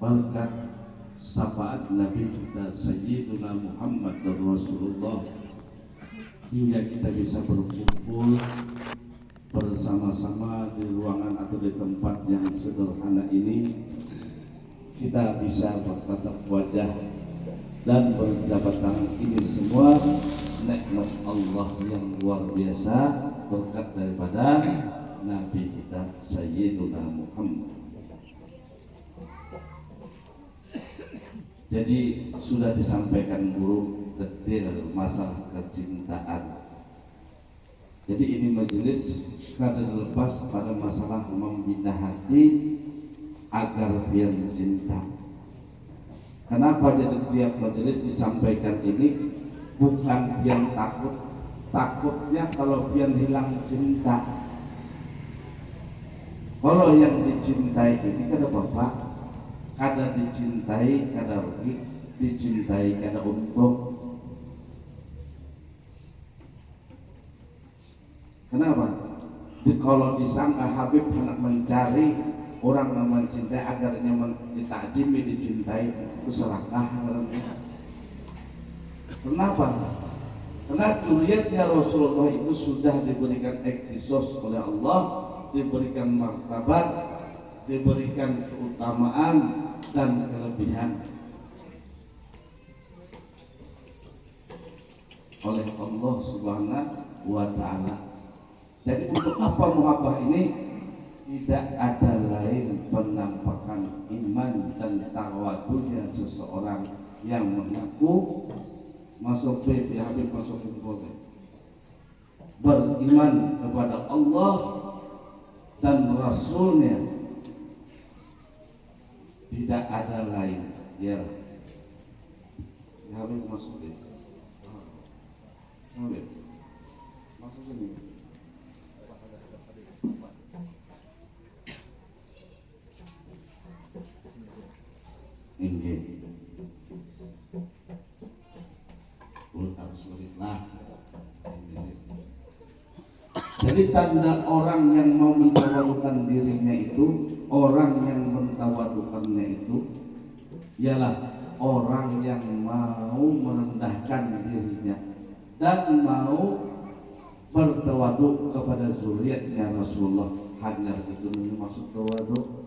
berkat syafaat Nabi kita Sayyiduna Muhammad dan Rasulullah hingga kita bisa berkumpul bersama-sama di ruangan atau di tempat yang sederhana ini. Kita bisa bertatap wajah dan berjabat tangan. Ini semua nikmat Allah yang luar biasa, berkat daripada Nabi kita Sayyiduna Muhammad. Jadi sudah disampaikan guru detail masalah kecintaan. Jadi ini majelis kada lepas pada masalah membina hati agar biar cinta. Kenapa jadi tiap majelis disampaikan ini? Bukan biar takut, takutnya kalau biar hilang cinta. Kalau yang dicintai ini kada bapak, kada dicintai kada rugi, dicintai kada untung. Kenapa? Kalau disangka Habib hendak mencari orang yang mencintai agar nyaman ditakjimi dicintai, itu serakah. Kenapa? Karena zuriatnya Rasulullah itu sudah diberikan iktisos oleh Allah, diberikan martabat, diberikan keutamaan dan kelebihan oleh Allah Subhanahu wa Ta'ala. Jadi untuk apa muhabbah ini? Tidak ada lain penampakan iman dan tawadhunya seseorang yang mengaku masuk ya Habib masuk beriman kepada Allah dan Rasulnya, tidak ada lain. Ya Habib masuk deh. Habib masuk sini. Inggih. Jadi tanda orang yang mau mentawadukan dirinya itu, orang yang mentawadukannya itu ialah orang yang mau merendahkan dirinya dan mau bertawaduk kepada zuriatnya Rasulullah. Hanya itu maksud tawaduk.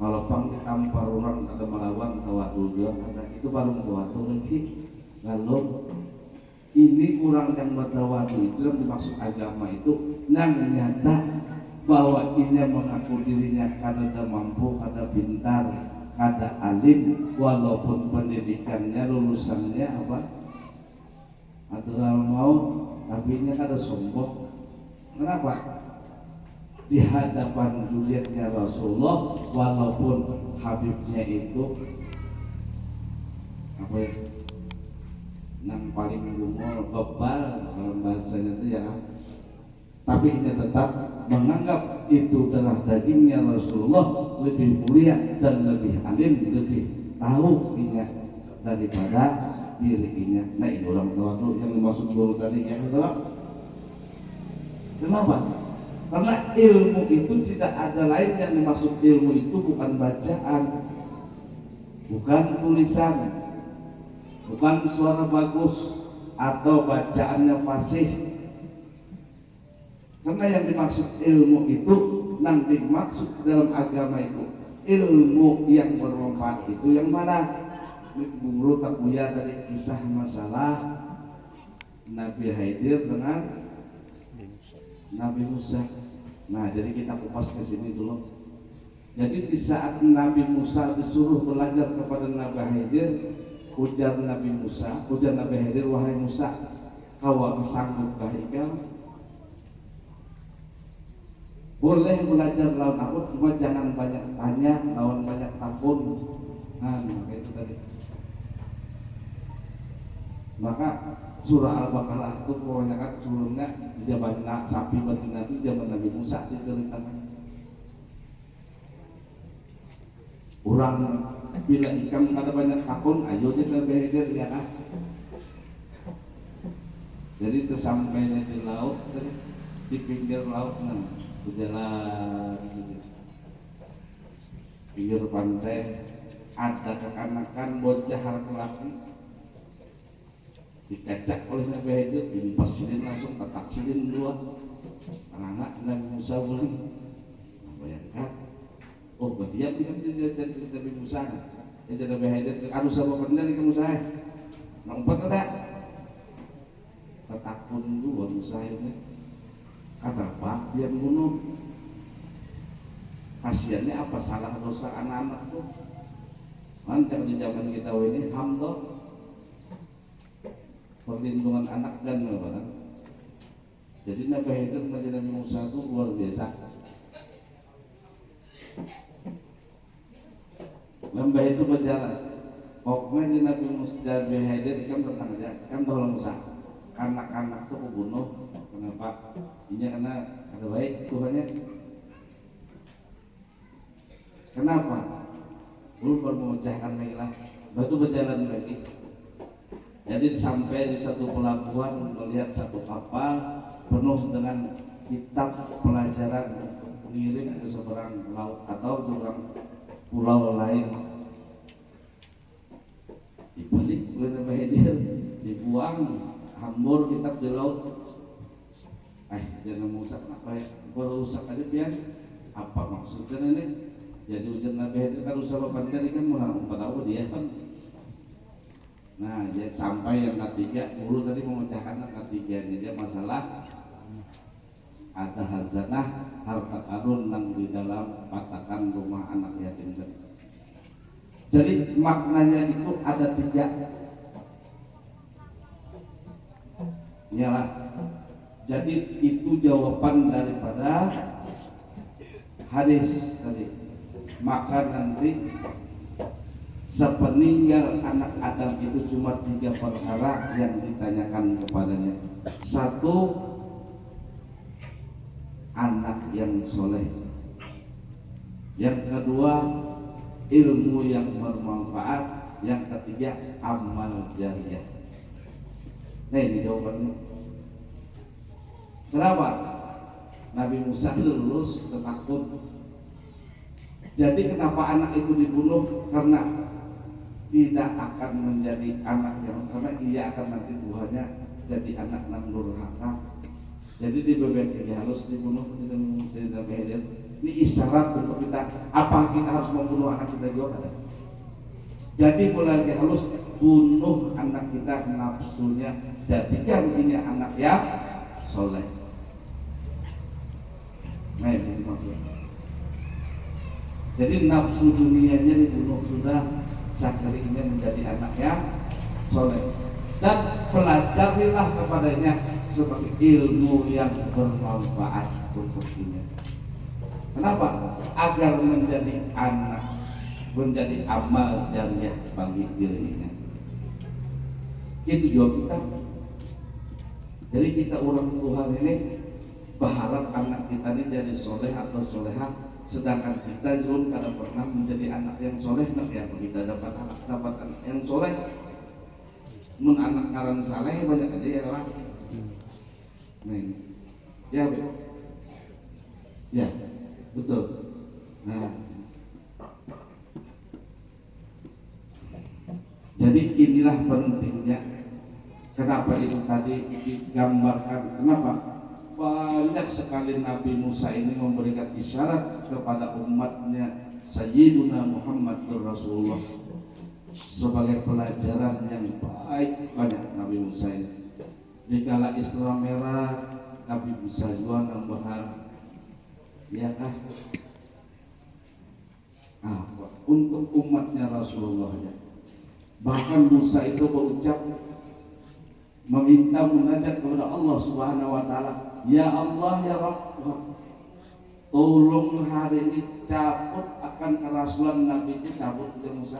Kalau tampar orang ada melawan tawaduk juga, itu baru tawaduk lagi. Lalu ini orang yang bertawaduk itu yang dimaksud agama itu yang nyata bahwa ini mengaku dirinya kada mampu, kada pintar, kada alim, walaupun pendidikannya lulusannya apa adalah mau, tapi nya kada sombong. Kenapa? Di hadapan zuriatnya Rasulullah, walaupun Habibnya itu apa ya, yang paling umur bebal dalam bahasanya itu ya, tapi ini tetap menganggap itu adalah dagingnya Rasulullah, lebih mulia dan lebih alim, lebih tahu ini daripada dirinya. Nah ini orang tua tuh yang dimaksud guru tadi ya, kenapa? Karena ilmu itu tidak ada lain yang dimaksud. Ilmu itu bukan bacaan, bukan tulisan, bukan suara bagus atau bacaannya fasih. Karena yang dimaksud ilmu itu, nanti maksud dalam agama itu ilmu yang bermanfaat itu yang mana? Guru tak punya dari kisah masalah Nabi Khidir dengan Nabi Musa. Nah, jadi kita kupas ke sini dulu. Jadi di saat Nabi Musa disuruh belajar kepada Nabi Khidir, ujar Nabi Musa, ujar Nabi Khidir, wahai Musa, kau sanggupkah ikam? Boleh belajar lawan aku, cuma jangan banyak tanya, lawan banyak takut. Nah, kayak itu tadi. Maka surah Al-Baqarah itu kebanyakan sebelumnya di zaman sapi betina itu zaman Nabi Musa diceritakan. Orang bila ikan ada banyak takun, ayo aja terbeheder ya kan. Jadi tersampainya di laut, di pinggir laut berjalan. pinggir pantai ada kekanakan bocah laki-laki dikecak oleh Nabi Khidir, dipasilin langsung ketaksilin dua anak Nabi Musa bulan. Bayangkan, oh berarti ya jadi Nabi Musa, jadi Nabi Khidir anu sama benar ke Musa. Nah umpat ada ketakun dua Musa ini, kenapa dia bunuh? Kasiannya apa salah dosa anak-anak tuh? Mantap di zaman kita ini hamdo perlindungan anak dan apa? Jadi Nabi Khidir menjadi Nabi Musa itu luar biasa. Nabi itu berjalan. Pokoknya Nabi Musa Nabi Khidir kan bertanya aja, kan tahu Musa. Anak-anak itu kubunuh, kenapa? Ini karena ada baik Tuhannya. Kenapa? Belum memecahkan mereka. Batu berjalan lagi. Jadi sampai di satu pelabuhan melihat satu kapal penuh dengan kitab pelajaran mengirim ke seberang laut atau seberang pulau lain. Dibalik oleh Nabi Khidir, dibuang hambur kitab di laut. Jangan merusak apa ya? Berusak aja biar. Apa maksudnya ini? Jadi ujian Nabi Khidir kan usaha pantai kan mau tahu dia kan. Nah, jadi sampai yang ketiga, dulu tadi memecahkan yang ketiga ini dia masalah ada hazanah harta karun yang di dalam patakan rumah anak yatim tadi. Jadi maknanya itu ada tiga. Iyalah. Jadi itu jawaban daripada hadis tadi. Maka nanti sepeninggal anak Adam itu cuma 3 perkara yang ditanyakan kepadanya. 1, anak yang soleh. Yang kedua, ilmu yang bermanfaat. Yang ketiga, amal jariah. Nah ini jawabannya. Kenapa? Nabi Musa lulus ketakut. Jadi kenapa anak itu dibunuh? Karena tidak akan menjadi anak yang, karena ia akan nanti Tuhannya jadi anak yang durhaka. Jadi di bebek ini harus dibunuh tidak Khidir. Ini isyarat untuk kita. Apa kita harus membunuh anak kita juga? Kan? Jadi mulai harus bunuh anak kita nafsunya. Jadikan ini anak yang soleh. Nah ini maksudnya. Jadi nafsu dunianya dibunuh sudah, sekali ini menjadi anak yang soleh. Dan pelajarilah kepadanya sebagai ilmu yang bermanfaat untuk dirinya. Kenapa? Agar menjadi anak, menjadi amal jariah bagi dirinya. Itu juga kita. Jadi kita orang Tuhan ini berharap anak kita ini jadi soleh atau solehah. Sedangkan kita juga tidak pernah menjadi anak yang soleh. Nah ya kita dapat anak yang soleh. Mun anak ngaran saleh banyak aja ya lah. Nah ini, ya ya betul. Nah, jadi inilah pentingnya. Kenapa itu tadi digambarkan? Kenapa? Banyak sekali Nabi Musa ini memberikan isyarat kepada umatnya Sayyiduna Muhammad Rasulullah sebagai pelajaran yang baik. Banyak Nabi Musa ini. Dikala Isra Merah, Nabi Musa juga nambahan, ya kah? Untuk umatnya Rasulullah ya. Bahkan Musa itu berucap meminta munajat kepada Allah Subhanahu wa taala, ya Allah ya Rabb, tolong hari ini cabut akan kerasulan Nabi itu, cabut ke Musa,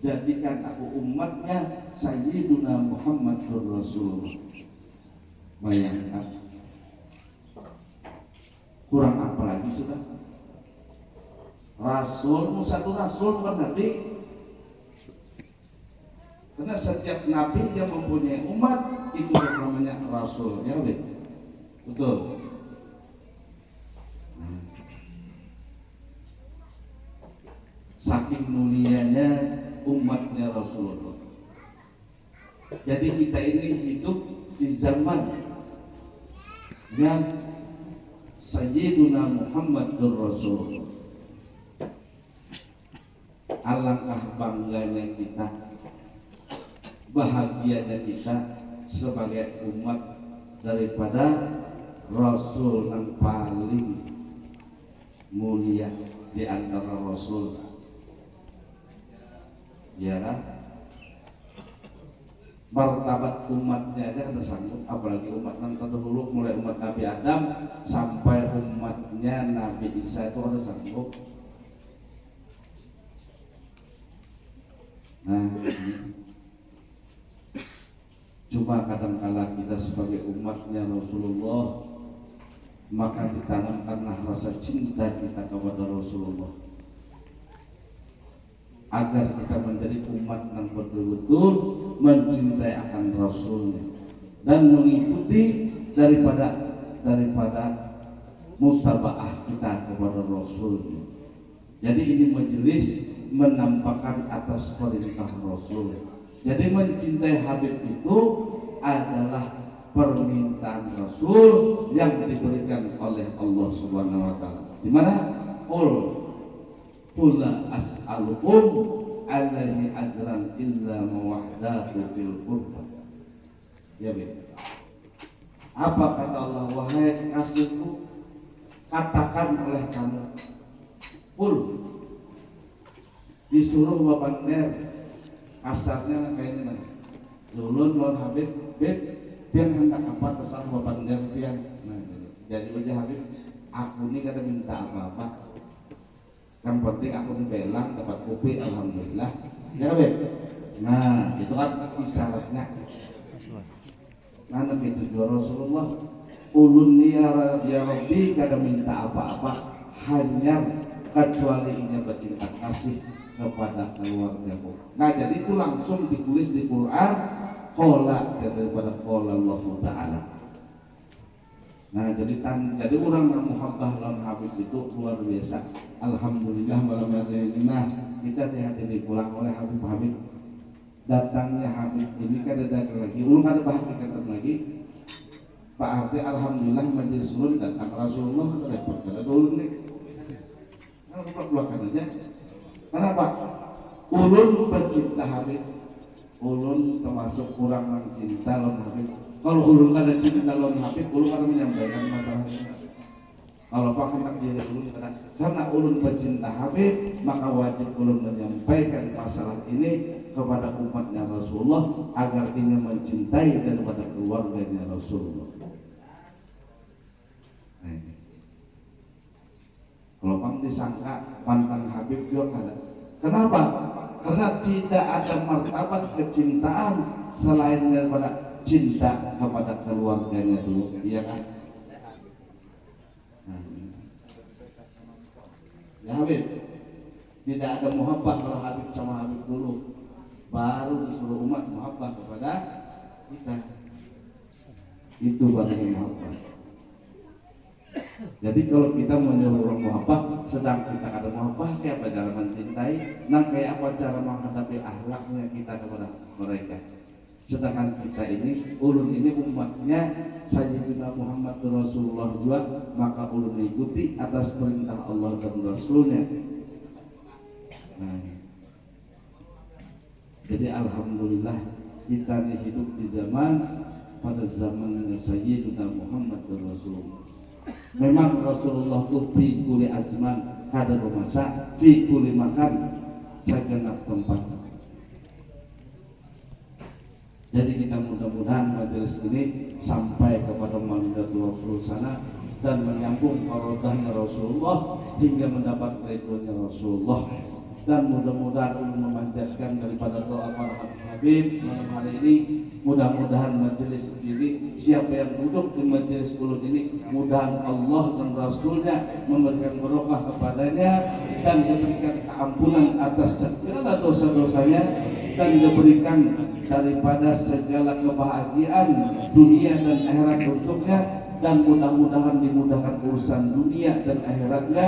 jadikan aku umatnya Sayyiduna Muhammad Rasulullah. Bayangkan kurang apa lagi sudah? Rasul, Musa itu Rasul bukan Nabi. Karena setiap Nabi yang mempunyai umat itu namanya Rasul, ya udah, betul. saking mulianya umatnya Rasulullah. Jadi kita ini hidup di zaman yang Sayyiduna Muhammadur Rasulullah. Alangkah bangganya kita, bahagianya kita sebagai umat daripada Rasul yang paling mulia di antara Rasul, ya kan? Martabat umatnya aja kan sanggup, apalagi umat yang terdahulu mulai umat Nabi Adam sampai umatnya Nabi Isa itu ada sanggup. Nah, cuma kadang-kala kita sebagai umatnya Rasulullah, maka ditanamkanlah rasa cinta kita kepada Rasulullah agar kita menjadi umat yang betul-betul mencintai akan Rasulnya dan mengikuti daripada mutabaah kita kepada Rasulnya. Jadi ini majelis menampakkan atas perintah Rasul. Jadi mencintai Habib itu adalah permintaan Rasul yang diberikan oleh Allah Subhanahu wa taala. Di mana? Qul as'alukum alaihi ajran illa mawaddatu fil qurba. Ya, Be. Apa kata Allah? Wahai kasihku, katakan oleh kamu. Qul, disuruh Bapak Ner, kasarnya kayak ini. Dulun lawan Habib, Beb, biar hendak apa kesan Bapak Ner pian. Nah, jadi aja Habib, aku ini kada minta apa-apa. Yang penting aku belang dapat kopi, alhamdulillah. Ya, Beb. Nah, itu kan isyaratnya. Nah, begitu juga Rasulullah. Ulun ya Rabbi kada minta apa-apa, hanya kecuali ingin bercinta kasih kepada keluargamu. Nah, jadi itu langsung ditulis di Quran, qala daripada qala Allah Ta'ala. Nah, jadi orang yang muhabbah lawan Habib itu luar biasa. Alhamdulillah malam hari ini kita dihadiri pulang oleh Habib. Datangnya Habib ini kan ada lagi, ulun ada bahagia lagi. Pak Arti alhamdulillah majelis ulun datang Rasulullah repot kada ulun nih. Kenapa keluarkan aja? Kenapa? Ulun pencinta Habib. Ulun termasuk kurang yang cinta lawan Habib. Kalau ulun kada cinta lawan Habib, ulun kada menyampaikan masalah ini. Kalau Pak hendak diri ulun karena ulun pencinta Habib, maka wajib ulun menyampaikan masalah ini kepada umatnya Rasulullah agar ingin mencintai dan kepada keluarganya Rasulullah. Kalau Pak disangka pantang Habib juga kada. Kenapa? Karena tidak ada martabat kecintaan selain daripada cinta kepada keluarganya dulu, iya kan? Ya Habib, tidak ada muhabbah kalau Habib sama Habib dulu, baru disuruh umat muhabbah kepada kita. Itu baru muhabbah. Jadi kalau kita menyuruh orang muhabbah, sedang kita ada muhabbah, kayak apa cara mencintai, nah kayak apa cara menghadapi akhlaknya kita kepada mereka. Sedangkan kita ini, ulun ini umatnya Sayyidina Muhammad Rasulullah juga, maka ulun mengikuti atas perintah Allah dan Rasulnya. Nah, jadi alhamdulillah kita ini hidup di zaman pada zaman Sayyidina Muhammad Rasulullah. Memang Rasulullah itu fi kulli azman kada masa, fi kulli makan segenap tempat. Jadi kita mudah-mudahan majelis ini sampai kepada Madinatul Rasul sana dan menyambung rodahnya Rasulullah hingga mendapat ridhonya Rasulullah. Dan mudah-mudahan memanjatkan daripada doa para Habib malam hari ini. Mudah-mudahan majelis ini, siapa yang duduk di majelis ulun ini, mudahan Allah dan Rasulnya memberikan barokah kepadanya dan diberikan keampunan atas segala dosa-dosanya dan diberikan daripada segala kebahagiaan dunia dan akhirat untuknya, dan mudah-mudahan dimudahkan urusan dunia dan akhiratnya,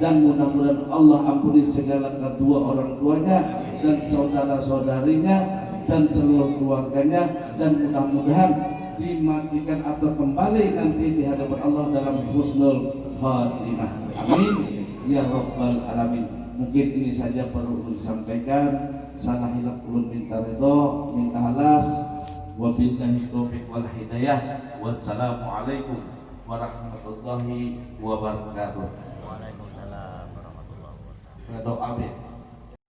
dan mudah-mudahan Allah ampuni segala kedua orang tuanya dan saudara-saudarinya dan seluruh keluarganya, dan mudah-mudahan dimatikan atau kembali nanti di hadapan Allah dalam husnul khatimah. Amin ya rabbal alamin. Mungkin ini saja perlu disampaikan. Salah hilaf ulun minta ridho, minta halas. Wabillahi taufiq wal hidayah. Wassalamualaikum warahmatullahi wabarakatuh. Waalaikumsalam warahmatullahi wabarakatuh. Doa